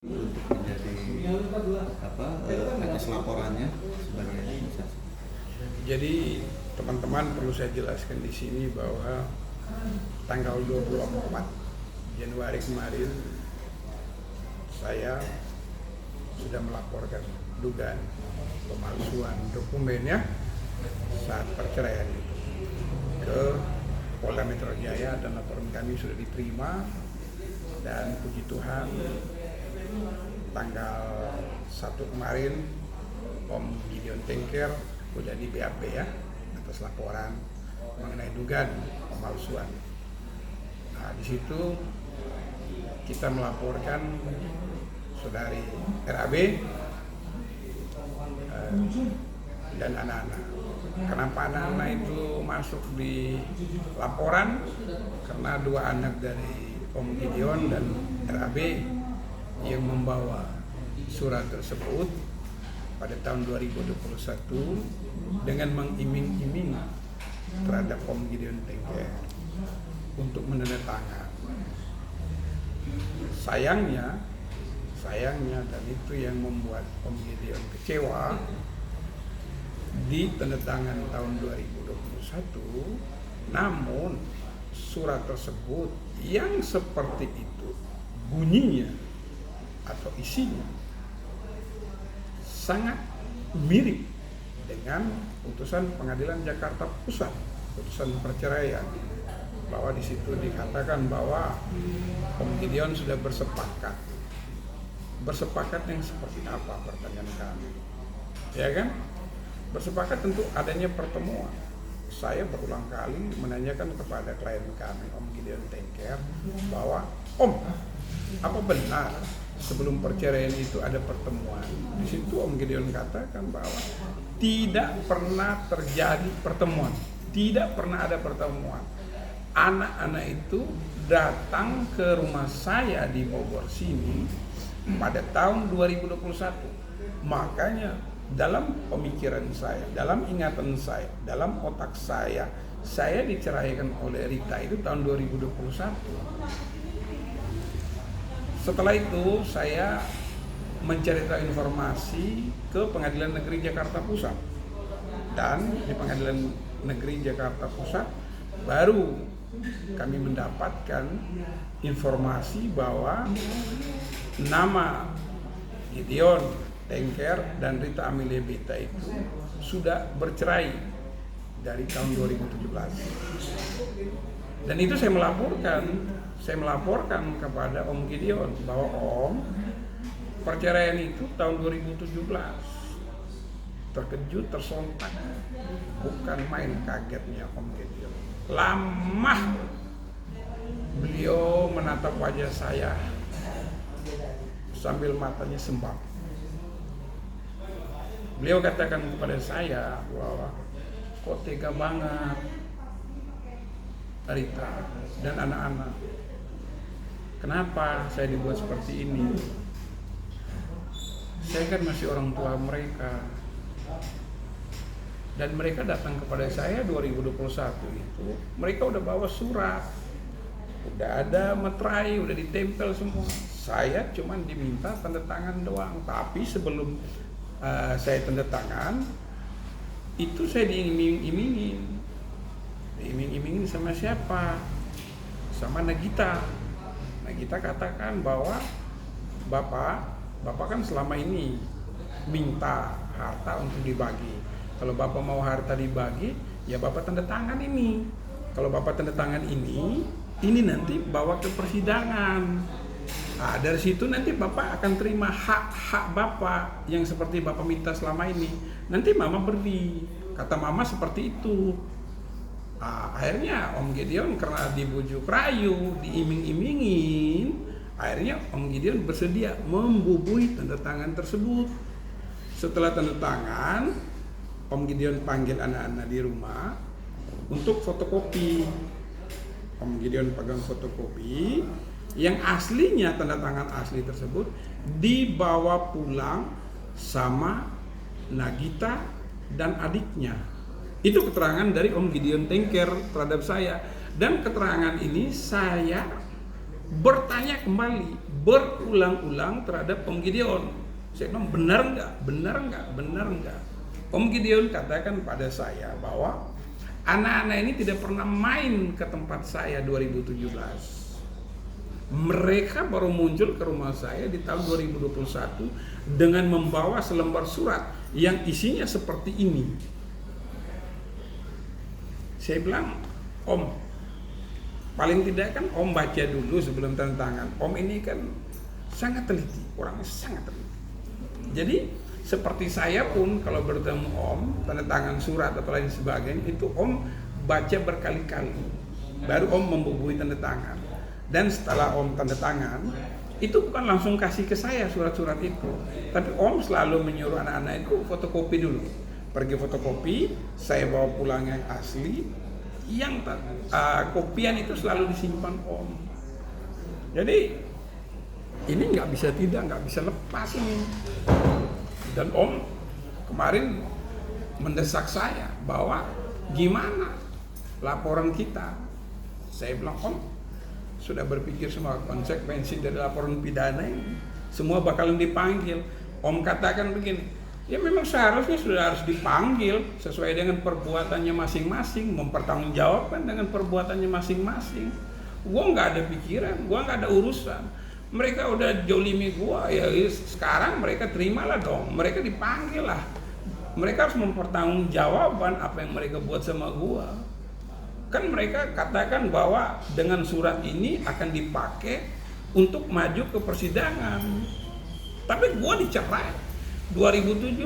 untuk menjadi atas laporannya sebagai administrasi. Jadi teman-teman perlu saya jelaskan di sini bahwa tanggal 24 Januari kemarin saya sudah melaporkan dugaan pemalsuan dokumennya saat perceraian itu ke Polda Metro Jaya, dan laporan kami sudah diterima, dan puji Tuhan tanggal 1 kemarin Om Gideon Tengker sudah di BAP ya atas laporan mengenai dugaan pemalsuan. Nah, di situ kita melaporkan saudari RAB dan anak-anak. Kenapa anak-anak itu masuk di laporan? Karena dua anak dari Om Gideon dan RAB yang membawa surat tersebut pada tahun 2021 dengan mengiming-iming terhadap Om Gideon Tengker untuk menandatangani. Sayangnya dan itu yang membuat Om Gideon kecewa, di tanda tangan tahun 2021, namun surat tersebut yang seperti itu bunyinya atau isinya sangat mirip dengan putusan Pengadilan Jakarta Pusat, putusan perceraian, bahwa di situ dikatakan bahwa Om Gideon sudah bersepakat yang seperti apa, pertanyaan kami, ya kan? Bersepakat tentu adanya pertemuan. Saya berulang kali menanyakan kepada klien kami, Om Gideon Tengker, bahwa Om, apa benar sebelum perceraian itu ada pertemuan? Di situ Om Gideon katakan bahwa tidak pernah terjadi pertemuan, tidak pernah ada pertemuan. Anak-anak itu datang ke rumah saya di Bogor sini pada tahun 2021. Makanya dalam pemikiran saya, dalam ingatan saya, dalam otak saya diceraikan oleh Rita itu tahun 2021. Setelah itu saya mencari tahu informasi ke Pengadilan Negeri Jakarta Pusat, dan di Pengadilan Negeri Jakarta Pusat baru kami mendapatkan informasi bahwa nama Gideon Tengker dan Rita Amelia Beta itu sudah bercerai dari tahun 2017. Dan itu saya melaporkan kepada Om Gideon bahwa Om, perceraian itu tahun 2017. Terkejut, tersontak, bukan main kagetnya Om Gideon. Lama beliau menatap wajah saya sambil matanya sembab. Beliau katakan kepada saya bahwa kok tega banget Rita dan anak-anak. Kenapa saya dibuat seperti ini? Saya kan masih orang tua mereka. Dan mereka datang kepada saya 2021 itu, mereka udah bawa surat, udah ada materai, udah ditempel semua. Saya cuma diminta tanda tangan doang. Tapi sebelum saya tanda tangan, itu saya diiming-imingin sama siapa? Sama Nagita. Nagita katakan bahwa Bapak kan selama ini minta harta untuk dibagi. Kalau Bapak mau harta dibagi, ya Bapak tanda tangan ini. Kalau Bapak tanda tangan ini nanti bawa ke persidangan. Nah, dari situ nanti Bapak akan terima hak-hak Bapak yang seperti Bapak minta selama ini. Nanti Mama beri. Kata Mama seperti itu. Nah, akhirnya Om Gideon karena dibujuk rayu, diiming-imingin, akhirnya Om Gideon bersedia membubui tanda tangan tersebut. Setelah tanda tangan, Om Gideon panggil anak-anak di rumah untuk fotokopi. Om Gideon pegang fotokopi, yang aslinya tanda tangan asli tersebut dibawa pulang sama Nagita dan adiknya. Itu keterangan dari Om Gideon Tengker terhadap saya. Dan keterangan ini saya bertanya kembali berulang-ulang terhadap Om Gideon. Saya bilang benar nggak, benar nggak, benar nggak. Om Gideon katakan pada saya bahwa anak-anak ini tidak pernah main ke tempat saya 2017. Mereka baru muncul ke rumah saya di tahun 2021 dengan membawa selembar surat yang isinya seperti ini. Saya bilang, Om, paling tidak kan Om baca dulu sebelum tanda tangan. Om ini kan sangat teliti, orangnya sangat teliti. Jadi seperti saya pun kalau bertemu Om, tanda tangan surat atau lain sebagainya, itu Om baca berkali-kali, baru Om membubuhi tanda tangan. Dan setelah Om tanda tangan, itu bukan langsung kasih ke saya surat-surat itu, tapi Om selalu menyuruh anak-anak itu fotokopi dulu. Pergi fotokopi, saya bawa pulang yang asli, yang kopian itu selalu disimpan Om. Jadi ini nggak bisa lepas ini. Dan Om kemarin mendesak saya bahwa gimana laporan kita. Saya bilang, Om sudah berpikir semua konsekuensi dari laporan pidana ini, semua bakalan dipanggil. Om katakan begini, ya memang seharusnya sudah harus dipanggil sesuai dengan perbuatannya masing-masing, mempertanggungjawabkan dengan perbuatannya masing-masing. Gua nggak ada pikiran, gua nggak ada urusan. Mereka udah jolimi gua, ya sekarang mereka terimalah dong, mereka dipanggil lah. Mereka harus mempertanggungjawabkan apa yang mereka buat sama gua. Kan mereka katakan bahwa dengan surat ini akan dipakai untuk maju ke persidangan. Tapi gua dicerai 2017.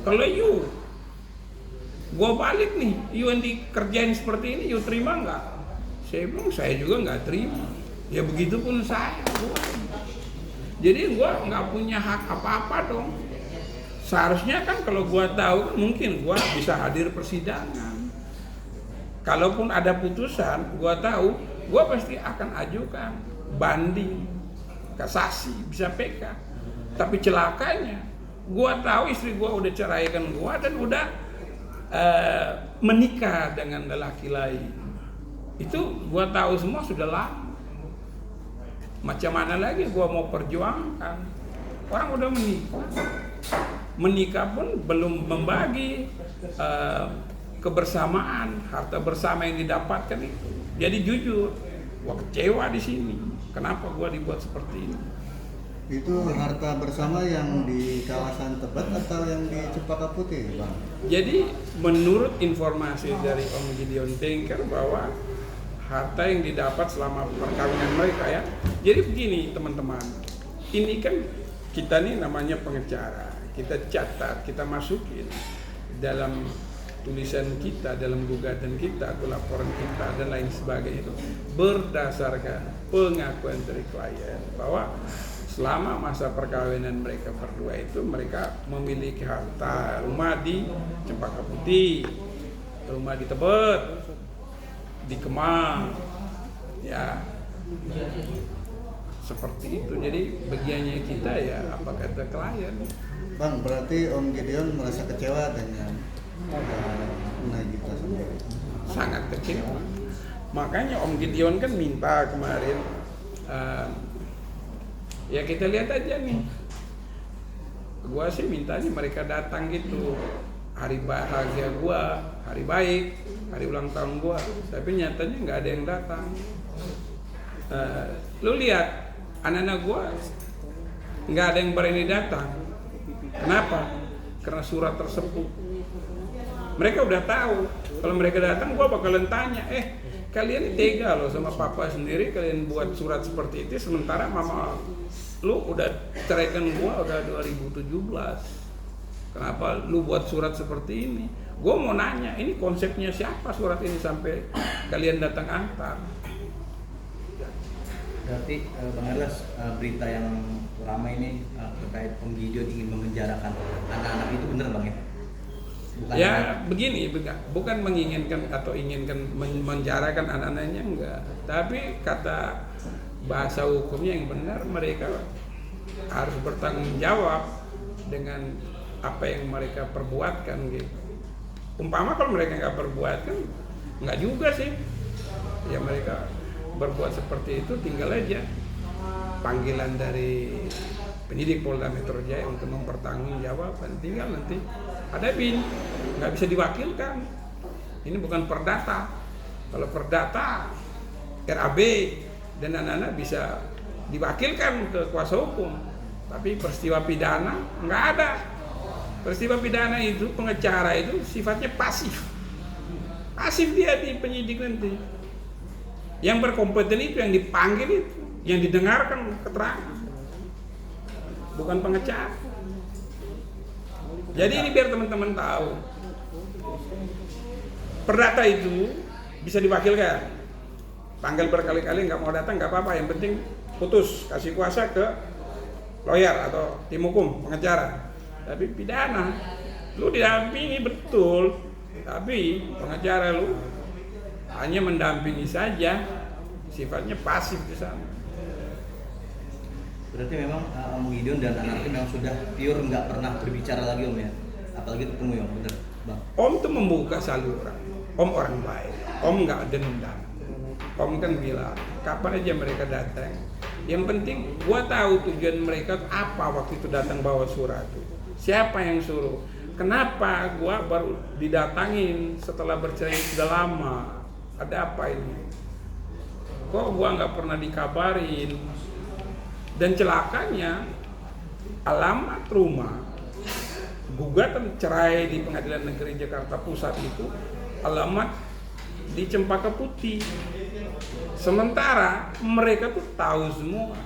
Kalau gua balik nih, yang dikerjain seperti ini, terima nggak? Saya bilang saya juga nggak terima. Ya begitu pun saya, jadi gue nggak punya hak apa-apa dong. Seharusnya kan kalau gue tahu mungkin gue bisa hadir persidangan. Kalaupun ada putusan, gue tahu gue pasti akan ajukan banding, kasasi, bisa PK. Tapi celakanya, gue tahu istri gue udah ceraikan gue dan udah menikah dengan lelaki lain. Itu gue tahu semua sudah lama. Macam mana lagi gua mau perjuangkan? Orang udah menikah pun belum membagi kebersamaan, harta bersama yang didapatkan itu. Jadi jujur, gua kecewa di sini. Kenapa gua dibuat seperti ini? Itu harta bersama yang di kawasan Tebet atau yang di Cempaka Putih, Bang? Jadi menurut informasi dari Om Gideon Tengker bahwa harta yang didapat selama perkawinan mereka ya. Jadi begini teman-teman, ini kan kita nih namanya pengacara, kita catat, kita masukin dalam tulisan kita, dalam gugatan kita atau laporan kita dan lain sebagainya itu berdasarkan pengakuan dari klien bahwa selama masa perkawinan mereka berdua itu mereka memiliki harta, rumah di Cempaka Putih, rumah di Tebet, di Kemang, ya seperti itu. Jadi bagiannya kita ya apa kata klien. Bang, berarti Om Gideon merasa kecewa dengan Nagita sendiri? Sangat kecewa. Makanya Om Gideon kan minta kemarin, ya kita lihat aja nih. Gua sih mintanya mereka datang gitu, hari bahagia gua, hari baik, hari ulang tahun gua, tapi nyatanya nggak ada yang datang. Lu lihat anak-anak gua nggak ada yang berani datang. Kenapa? Karena surat tersebut. Mereka udah tahu kalau mereka datang gua bakalan tanya, kalian tega loh sama papa sendiri, kalian buat surat seperti itu sementara mama lu udah ceraikan gua udah 2017. Kenapa lu buat surat seperti ini? Gue mau nanya, ini konsepnya siapa surat ini sampai kalian datang antar? Berarti Bang Erlas, berita yang lama ini terkait Om Gideon ingin memenjarakan anak-anak itu benar Bang ya? Bukan ya begini, bukan menginginkan atau inginkan menjarakan anak-anaknya enggak. Tapi kata bahasa hukumnya yang benar, mereka harus bertanggung jawab dengan apa yang mereka perbuatkan gitu. Umpama kalau mereka nggak perbuatkan, nggak juga sih. Ya mereka berbuat seperti itu, tinggal aja panggilan dari penyidik Polda Metro Jaya untuk mempertanggungjawabkan. Tinggal nanti ada bin, nggak bisa diwakilkan. Ini bukan perdata. Kalau perdata, RAB dan anak-anak bisa diwakilkan ke kuasa hukum. Tapi peristiwa pidana nggak ada. Peristiwa pidana itu, pengacara itu sifatnya pasif. Pasif dia di penyidik nanti. Yang berkompeten itu, yang dipanggil itu, yang didengarkan keterangan. Bukan pengacara. Jadi ini biar teman-teman tahu. Perdata itu bisa diwakilkan. Panggil berkali-kali nggak mau datang nggak apa-apa. Yang penting putus, kasih kuasa ke lawyer atau tim hukum, pengacara. Tapi pidana, lu didampingi betul. Tapi pengacara lu hanya mendampingi saja, sifatnya pasif di sana. Berarti memang Om Gideon dan anaknya memang sudah pure nggak pernah berbicara lagi Om ya, apalagi ketemu ya Om, bener Bang. Om tuh membuka saluran, Om orang baik, Om nggak dendam. Om kan bilang, kapan aja mereka datang. Yang penting, gua tahu tujuan mereka apa waktu itu datang bawa surat itu. Siapa yang suruh? Kenapa gua baru didatangin setelah bercerai sudah lama? Ada apa ini? Kok gua nggak pernah dikabarin? Dan celakanya, alamat rumah gugatan cerai di Pengadilan Negeri Jakarta Pusat itu alamat di Cempaka Putih. Sementara mereka tuh tahu semua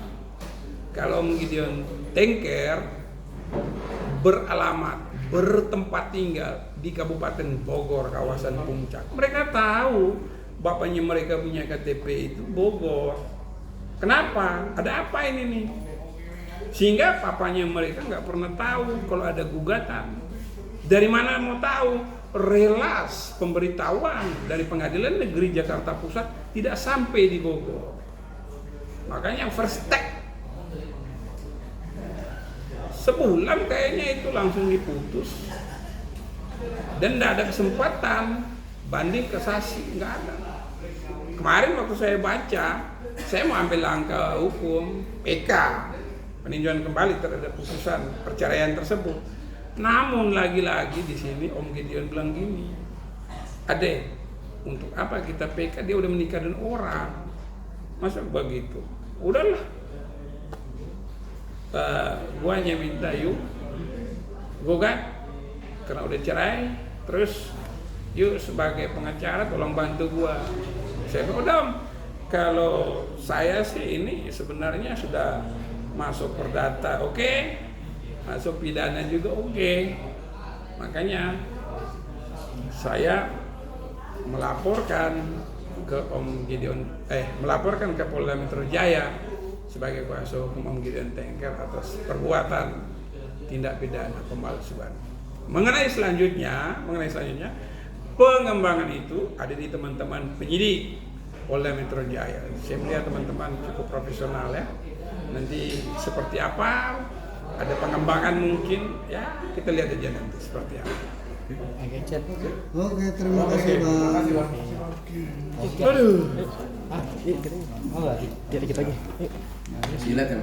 kalau Om Gideon Tengker beralamat, bertempat tinggal di Kabupaten Bogor, kawasan Puncak. Mereka tahu bapaknya mereka punya KTP itu Bogor. Kenapa? Ada apa ini nih? Sehingga papanya mereka nggak pernah tahu kalau ada gugatan. Dari mana mau tahu? Relas pemberitahuan dari Pengadilan Negeri Jakarta Pusat tidak sampai di Bogor. Makanya first take sebulan kayaknya itu langsung diputus. Dan tidak ada kesempatan banding kasasi, nggak ada. Kemarin waktu saya baca, saya mau ambil langkah hukum PK, peninjauan kembali terhadap putusan perceraian tersebut. Namun lagi-lagi di sini Om Gideon bilang gini, Ade, untuk apa kita PK? Dia udah menikah dengan orang, masa begitu? Udahlah, gua hanya minta yuk, gugat karena udah cerai, terus yuk sebagai pengacara tolong bantu gua. Saya bilang, udah Om, kalau saya sih ini sebenarnya sudah masuk perdata, oke, masuk pidana juga oke. Makanya saya melaporkan ke Om Gideon, melaporkan ke Polda Metro Jaya sebagai kuasa hukum Om Gideon Tengker atas perbuatan tindak pidana pemalsuan. Mengenai selanjutnya pengembangan itu ada di teman-teman penyidik Polda Metro Jaya. Saya melihat teman-teman cukup profesional ya. Nanti seperti apa, ada pengembangan mungkin ya, kita lihat aja nanti seperti apa. Oke, terima kasih Bang. Aduh. Kita lagi. Silat ya.